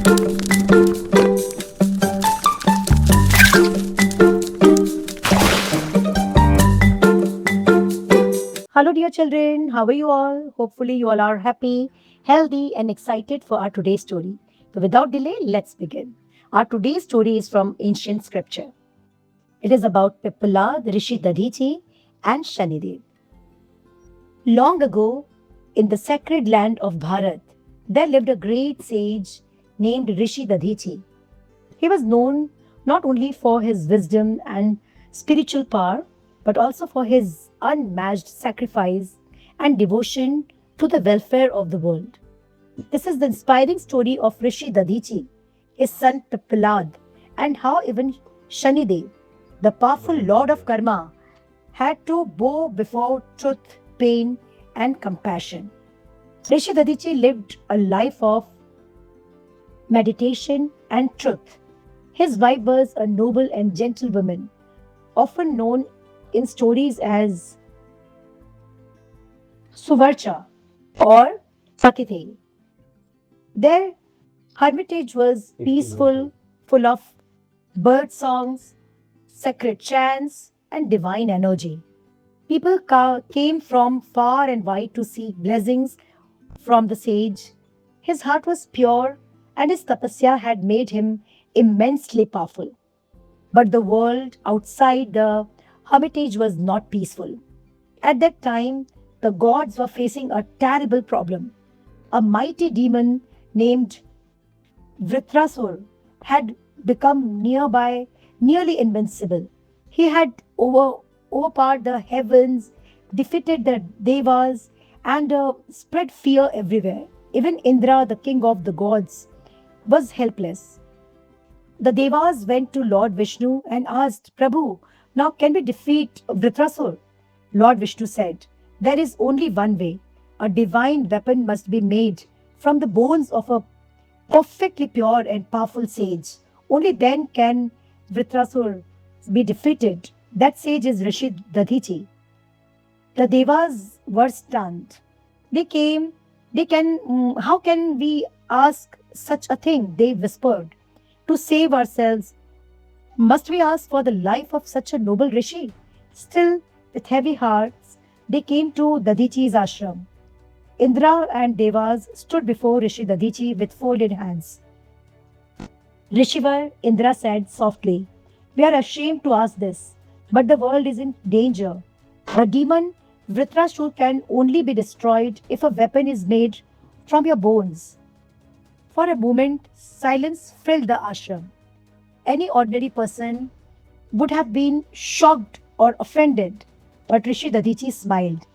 Hello, dear children. How are you all? Hopefully, you all are happy, healthy, and excited for our today's story. So, without delay, let's begin. Our today's story is from ancient scripture. It is about Pippala, the Rishi Dadhichi, and Shanidev. Long ago, in the sacred land of Bharat, there lived a great sage named Rishi Dadhichi. He was known not only for his wisdom and spiritual power, but also for his unmatched sacrifice and devotion to the welfare of the world. This is the inspiring story of Rishi Dadichi, his son Pipalad, and how even Shanidev, the powerful lord of karma, had to bow before truth, pain, and compassion. Rishi Dadichi lived a life of meditation and truth. His wife was a noble and gentle woman, often known in stories as Suvarcha or Sakithei. Their hermitage was peaceful, full of bird songs, sacred chants, and divine energy. People came from far and wide to seek blessings from the sage. His heart was pure, and his tapasya had made him immensely powerful. But the world outside the hermitage was not peaceful. At that time, the gods were facing a terrible problem. A mighty demon named Vritrasur had become nearly invincible. He had overpowered the heavens, defeated the devas, and spread fear everywhere. Even Indra, the king of the gods, was helpless. The devas went to Lord Vishnu and asked, Prabhu, now can we defeat Vritrasur? Lord Vishnu said, there is only one way. A divine weapon must be made from the bones of a perfectly pure and powerful sage. Only then can Vritrasur be defeated. That sage is Rishi Dadhichi. The devas were stunned. How can we ask such a thing? They whispered. To save ourselves, must we ask for the life of such a noble rishi? Still, with heavy hearts, they came to Dadichi's ashram. Indra and Devas stood before Rishi Dadichi with folded hands. Rishivar, Indra said softly, we are ashamed to ask this, but the world is in danger. The demon Vritrasur can only be destroyed if a weapon is made from your bones. For a moment, silence filled the ashram. Any ordinary person would have been shocked or offended, but Rishi Dadichi smiled.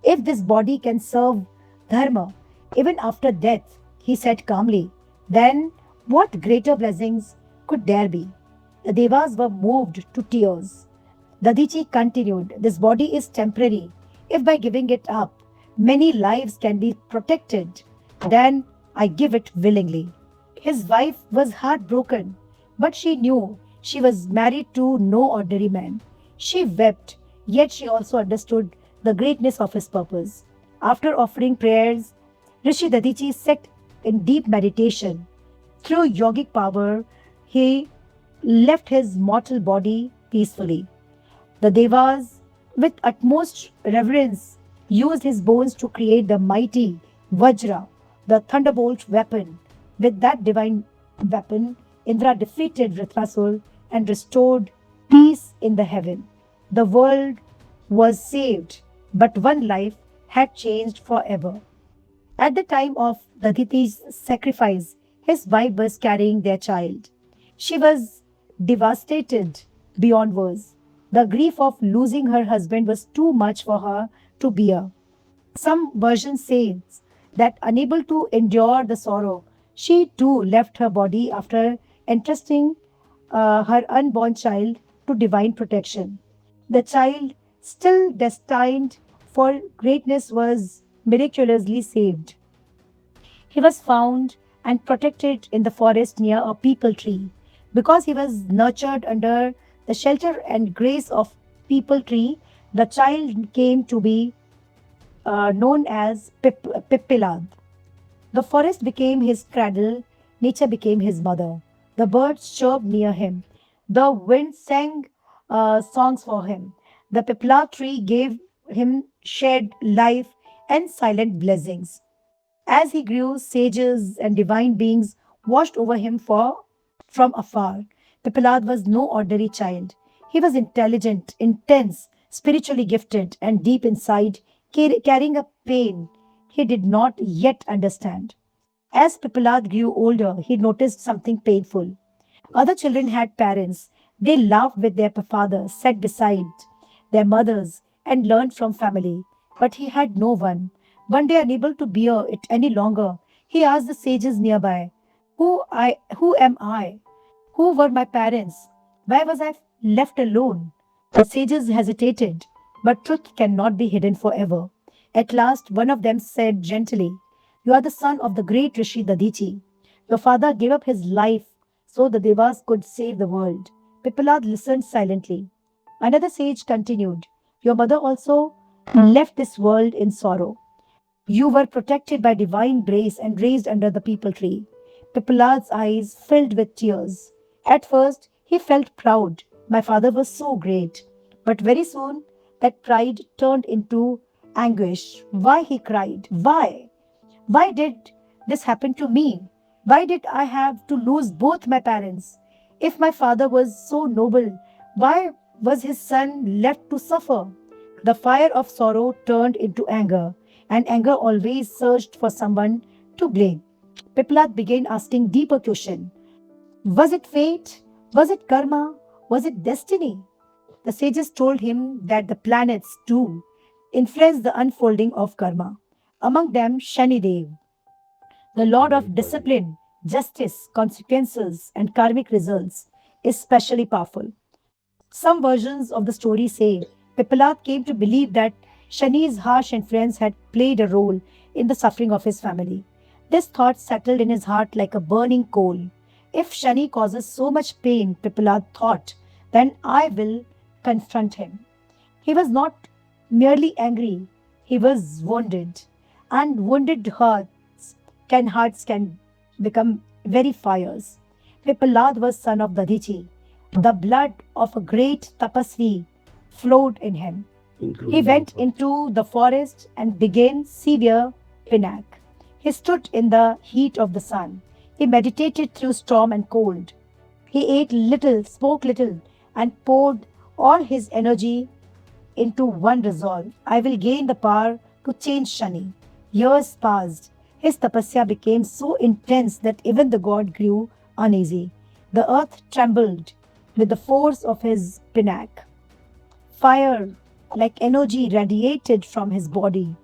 If this body can serve dharma even after death, he said calmly, then what greater blessings could there be? The devas were moved to tears. Dadichi continued, this body is temporary. If by giving it up, many lives can be protected, then I give it willingly. His wife was heartbroken, but she knew she was married to no ordinary man. She wept, yet she also understood the greatness of his purpose. After offering prayers, Rishi Dadichi sat in deep meditation. Through yogic power, he left his mortal body peacefully. The Devas, with utmost reverence, used his bones to create the mighty Vajra, the thunderbolt weapon. With that divine weapon, Indra defeated Vritrasur and restored peace in the heaven. The world was saved, but one life had changed forever. At the time of Daditi's sacrifice, his wife was carrying their child. She was devastated beyond words. The grief of losing her husband was too much for her to bear. Some versions say that unable to endure the sorrow, she too left her body after entrusting her unborn child to divine protection. The child, still destined for greatness, was miraculously saved. He was found and protected in the forest near a peepal tree. Because he was nurtured under the shelter and grace of peepal tree, the child came to be known as Pippilad. The forest became his cradle, Nature became his mother. The birds chirped near him. The wind sang songs for him. The pipla tree gave him shared life and silent blessings. As he grew, sages and divine beings watched over him from afar. Pipilad was no ordinary child. He was intelligent, intense, spiritually gifted, and deep inside, carrying a pain he did not yet understand. As Pipilad grew older, he noticed something painful. Other children had parents. They laughed with their fathers, sat beside their mothers, and learned from family. But he had no one. One day, unable to bear it any longer, he asked the sages nearby, who am I? Who were my parents? Why was I left alone? The sages hesitated, but truth cannot be hidden forever. At last, one of them said gently, "You are the son of the great Rishi Dadichi. Your father gave up his life so the Devas could save the world." Pipalad listened silently. Another sage continued, "Your mother also left this world in sorrow. You were protected by divine grace and raised under the peepal tree." Pipalad's eyes filled with tears. At first, he felt proud. My father was so great. But very soon, that pride turned into anguish. Why, he cried. Why? Why did this happen to me? Why did I have to lose both my parents? If my father was so noble, why was his son left to suffer? The fire of sorrow turned into anger, and anger always searched for someone to blame. Piplat began asking deeper questions. Was it fate? Was it karma? Was it destiny? The sages told him that the planets too influence the unfolding of karma. Among them, Shanidev, the Lord of discipline, justice, consequences, and karmic results, is specially powerful. Some versions of the story say Pipilat came to believe that Shani's harsh influence had played a role in the suffering of his family. This thought settled in his heart like a burning coal. If Shani causes so much pain, Pipilat thought, then I will confront him. He was not merely angry, he was wounded. And wounded hearts can become very fires. Pipalad was son of Dadichi. The blood of a great tapasvi flowed in him. He went into the forest and began severe pinak. He stood in the heat of the sun. He meditated through storm and cold. He ate little, spoke little, and poured all his energy into one resolve: I will gain the power to change Shani. Years passed. His tapasya became so intense that even the god grew uneasy. The earth trembled with the force of his pinak. Fire, like energy, radiated from his body.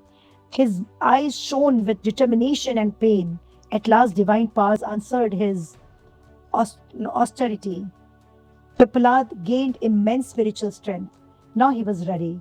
His eyes shone with determination and pain. At last, divine powers answered his austerity. Pipalad gained immense spiritual strength. Now he was ready.